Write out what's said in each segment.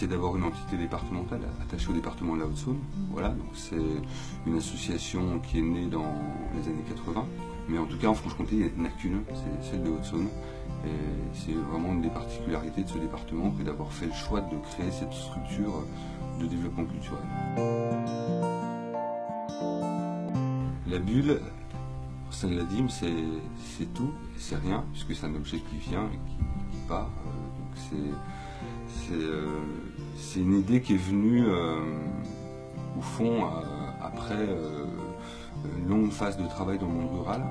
c'est d'avoir une entité départementale attachée au département de la Haute-Saône. Voilà, donc c'est une association qui est née dans les années 80. Mais en tout cas, en Franche-Comté, il n'y en a qu'une, c'est celle de Haute-Saône. Et c'est vraiment une des particularités de ce département que d'avoir fait le choix de créer cette structure de développement culturel. La bulle, au sein de la dîme, c'est tout, c'est rien, puisque c'est un objet qui vient et qui part. C'est une idée qui est venue, au fond, après une longue phase de travail dans le monde rural.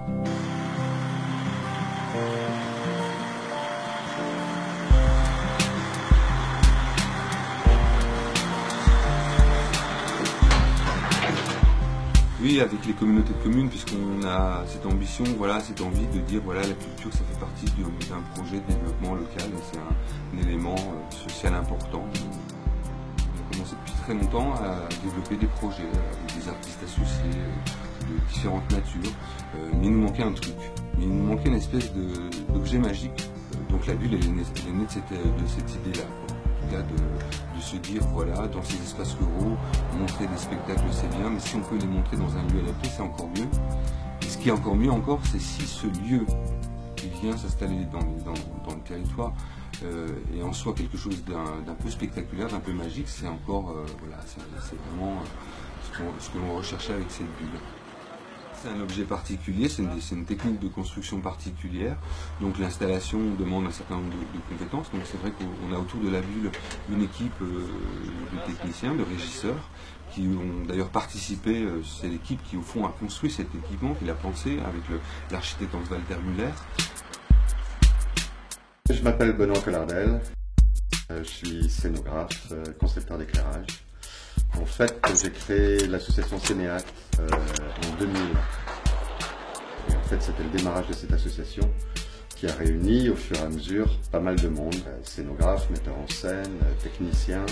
Oui, avec les communautés de communes, puisqu'on a cette ambition, voilà, cette envie de dire voilà, la culture, ça fait partie d'un projet de développement local et c'est un élément social important. On a commencé depuis très longtemps à développer des projets avec des artistes associés de différentes natures, mais il nous manquait un truc, il nous manquait une espèce d'objet magique. Donc la bulle, elle est née de cette idée-là. De se dire, voilà, dans ces espaces ruraux, montrer des spectacles, c'est bien, mais si on peut les montrer dans un lieu adapté, c'est encore mieux. Et ce qui est encore mieux encore, c'est si ce lieu qui vient s'installer dans le territoire est en soi quelque chose d'un peu spectaculaire, d'un peu magique, c'est encore, voilà, c'est vraiment ce que l'on recherchait avec cette bulle. C'est un objet particulier, c'est une technique de construction particulière, donc l'installation demande un certain nombre de compétences, donc c'est vrai qu'on a autour de la bulle une équipe de techniciens, de régisseurs, qui ont d'ailleurs participé, c'est l'équipe qui au fond a construit cet équipement, qui l'a pensé avec l'architecte Hans-Walter Müller. Je m'appelle Benoît Collardel, je suis scénographe, concepteur d'éclairage. En fait, j'ai créé l'association Cinéacte en 2000. Et en fait, c'était le démarrage de cette association qui a réuni au fur et à mesure pas mal de monde, scénographes, metteurs en scène, techniciens.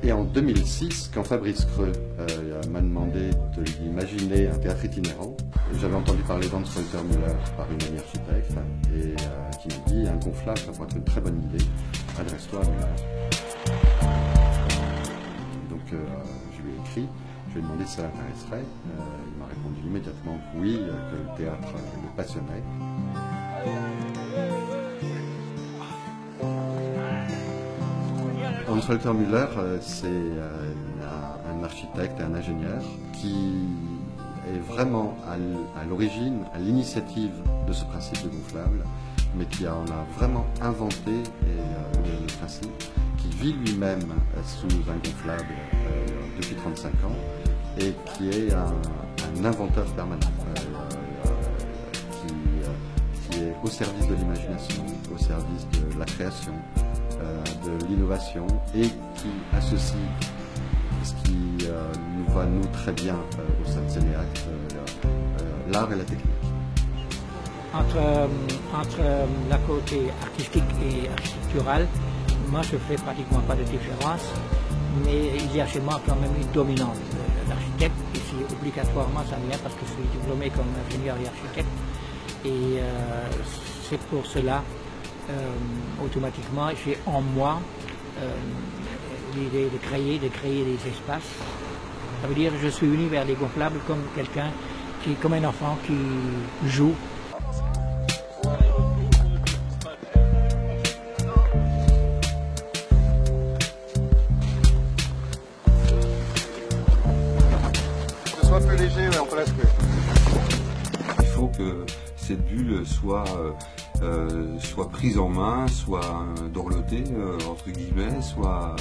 Et en 2006, quand Fabrice Creux m'a demandé de lui imaginer un théâtre itinérant, j'avais entendu parler d'Hans-Walter Müller par une amie architecte et qui m'a dit un gonflable, ça pourrait être une très bonne idée, adresse-toi à Müller. Donc je lui ai écrit, je lui ai demandé si ça l'intéresserait. Il m'a répondu immédiatement que oui, que le théâtre le passionnait. Hans-Walter Müller, c'est un architecte et un ingénieur qui est vraiment à l'origine, à l'initiative de ce principe de gonflable, mais qui en a vraiment inventé le principe, qui vit lui-même sous un gonflable depuis 35 ans et qui est un inventeur permanent, qui est au service de l'imagination, au service de la création, de l'innovation et qui associe ce qui nous va nous très bien au sein de Cinéacte, l'art et la technique. Entre la côté artistique et architectural, moi je fais pratiquement pas de différence, mais il y a chez moi quand même une dominante. L'architecte, ici obligatoirement ça vient parce que je suis diplômé comme ingénieur et architecte et c'est pour cela automatiquement j'ai en moi l'idée de créer des espaces. Ça veut dire que je suis venu vers les gonflables comme quelqu'un comme un enfant qui joue. Que ce soit plus léger, ouais, on peut l'aspirer. Il faut que cette bulle soit prise en main, soit dorlotée, entre guillemets, soit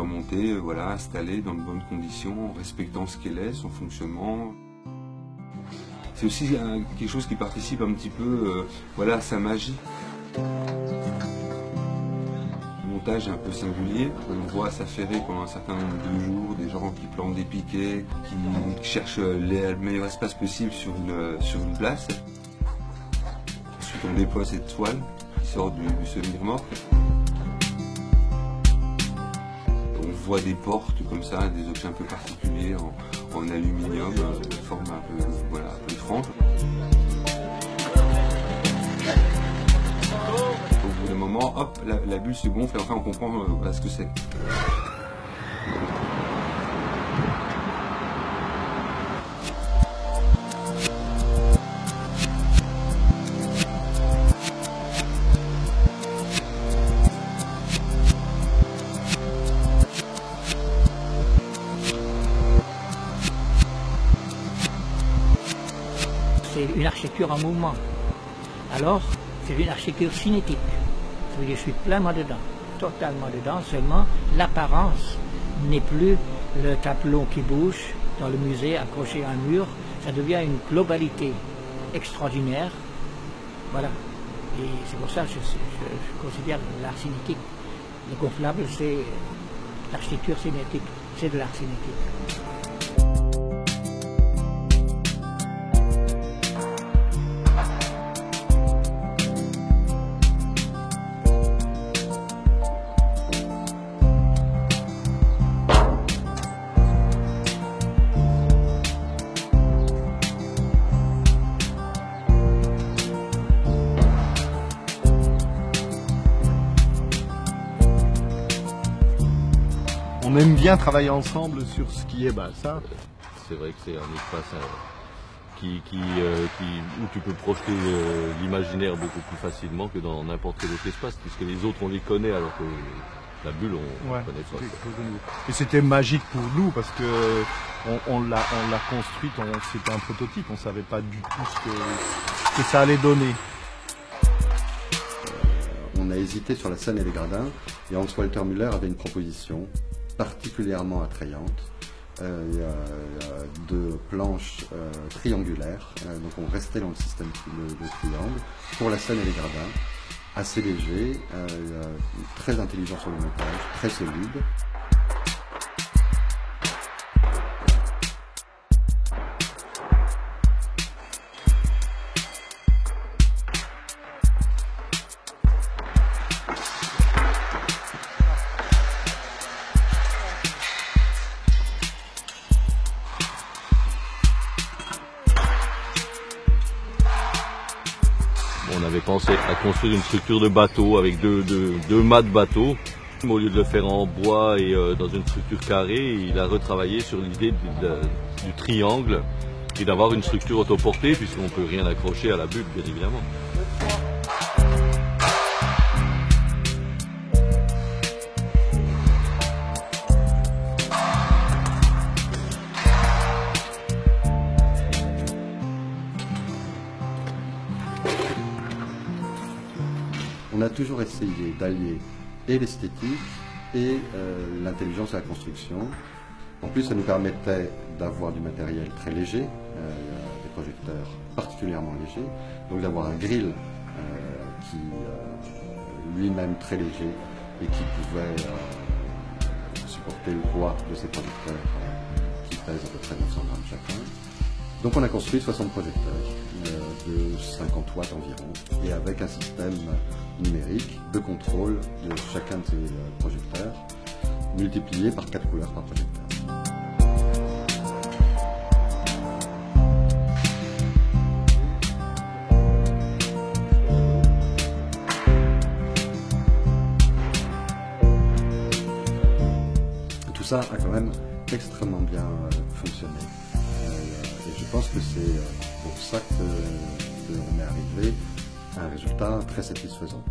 montée, voilà, installée dans de bonnes conditions, en respectant ce qu'elle est, son fonctionnement. C'est aussi quelque chose qui participe un petit peu voilà, à sa magie. Le montage est un peu singulier. On voit s'affairer pendant un certain nombre de jours des gens qui plantent des piquets, qui cherchent le meilleur espace possible sur une place. Ensuite, on déploie cette toile qui sort du semi-remorque. On voit des portes comme ça, des objets un peu particuliers en aluminium, de forme un peu, voilà, un peu étrange. moment, hop, la bulle se gonfle et enfin on comprend ce que c'est. C'est une architecture en mouvement. Alors, c'est une architecture cinétique. Ça veut dire que je suis pleinement dedans, totalement dedans, seulement l'apparence n'est plus le tableau qui bouge dans le musée accroché à un mur, ça devient une globalité extraordinaire. Voilà. Et c'est pour ça que je considère l'art cinétique, le gonflable, c'est l'architecture cinétique, c'est de l'art cinétique. On aime bien travailler ensemble sur ce qui est ça. C'est vrai que c'est un espace où tu peux projeter l'imaginaire beaucoup plus facilement que dans n'importe quel autre espace, puisque les autres on les connaît alors que la bulle on ne connaît pas. Et c'était magique pour nous parce que on l'a construite, c'était un prototype, on ne savait pas du tout ce que ça allait donner. On a hésité sur la scène et les gradins et Hans-Walter Müller avait une proposition particulièrement attrayante de planches triangulaires, donc on restait dans le système de triangle pour la scène et les gradins, assez léger, très intelligent sur le montage, très solide. On avait pensé à construire une structure de bateau avec deux mâts de bateau. Au lieu de le faire en bois et dans une structure carrée, il a retravaillé sur l'idée du triangle et d'avoir une structure autoportée puisqu'on ne peut rien accrocher à la bulle, bien évidemment. On a toujours essayé d'allier et l'esthétique et l'intelligence de la construction. En plus, ça nous permettait d'avoir du matériel très léger, des projecteurs particulièrement légers, donc d'avoir un grill qui lui-même très léger et qui pouvait supporter le poids de ces projecteurs qui pèsent à peu près 900 grammes chacun. Donc on a construit 60 projecteurs de 50 watts environ et avec un système numérique de contrôle de chacun de ces projecteurs multiplié par 4 couleurs par projecteur. Tout ça a quand même extrêmement bien fonctionné. Et je pense que c'est pour ça qu'on est arrivé à un résultat très satisfaisant.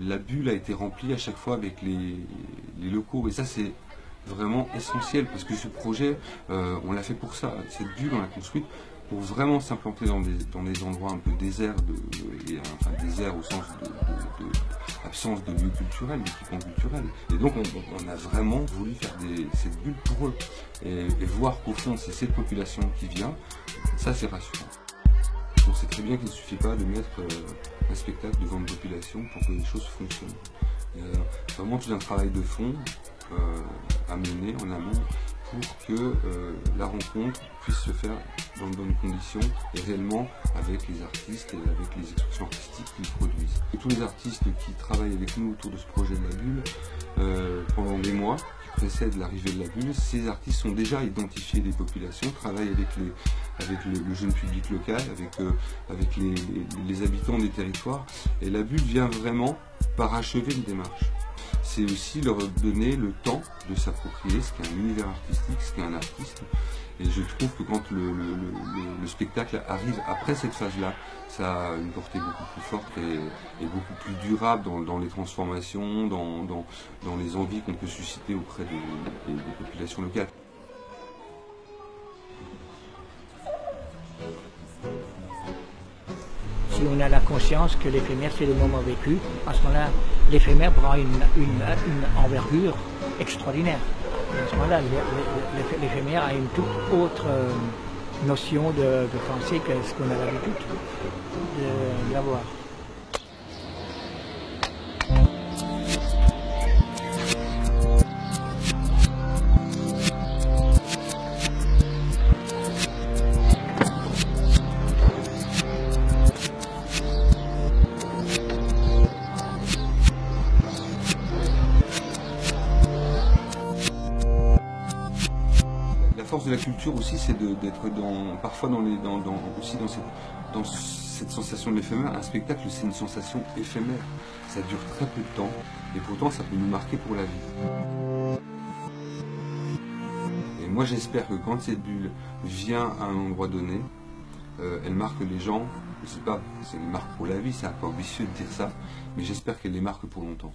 La bulle a été remplie à chaque fois avec les locaux et ça c'est vraiment essentiel parce que ce projet on l'a fait pour ça. Cette bulle on l'a construite pour vraiment s'implanter dans des endroits un peu déserts, déserts au sens de absence de lieux culturels, d'équipements culturels. Et donc on a vraiment voulu faire cette bulle pour eux et voir qu'au fond c'est cette population qui vient, ça c'est rassurant. On sait très bien qu'il ne suffit pas de mettre un spectacle devant une population pour que les choses fonctionnent. C'est vraiment tout un travail de fond à mener en amont pour que la rencontre puisse se faire dans de bonnes conditions et réellement avec les artistes et avec les expressions artistiques qu'ils produisent. tous les artistes qui travaillent avec nous autour de ce projet de la bulle, pendant des mois qui précèdent l'arrivée de la bulle, ces artistes sont déjà identifiés des populations, travaillent avec le jeune public local, avec les habitants des territoires. Et la bulle vient vraiment parachever une démarche. C'est aussi leur donner le temps de s'approprier ce qu'est un univers artistique, ce qu'est un artiste. Et je trouve que quand le spectacle arrive après cette phase-là, ça a une portée beaucoup plus forte et beaucoup plus durable dans les transformations, dans les envies qu'on peut susciter auprès des populations locales. Si on a la conscience que l'éphémère c'est le moment vécu, à ce moment-là, l'éphémère prend une envergure extraordinaire. Et à ce moment-là, l'éphémère a une toute autre notion de pensée que ce qu'on a l'habitude d'avoir. La force de la culture aussi, c'est d'être parfois aussi dans cette sensation de l'éphémère. Un spectacle, c'est une sensation éphémère. Ça dure très peu de temps et pourtant ça peut nous marquer pour la vie. Et moi j'espère que quand cette bulle vient à un endroit donné, elle marque les gens, je sais pas, c'est une marque pour la vie, c'est un peu ambitieux de dire ça, mais j'espère qu'elle les marque pour longtemps.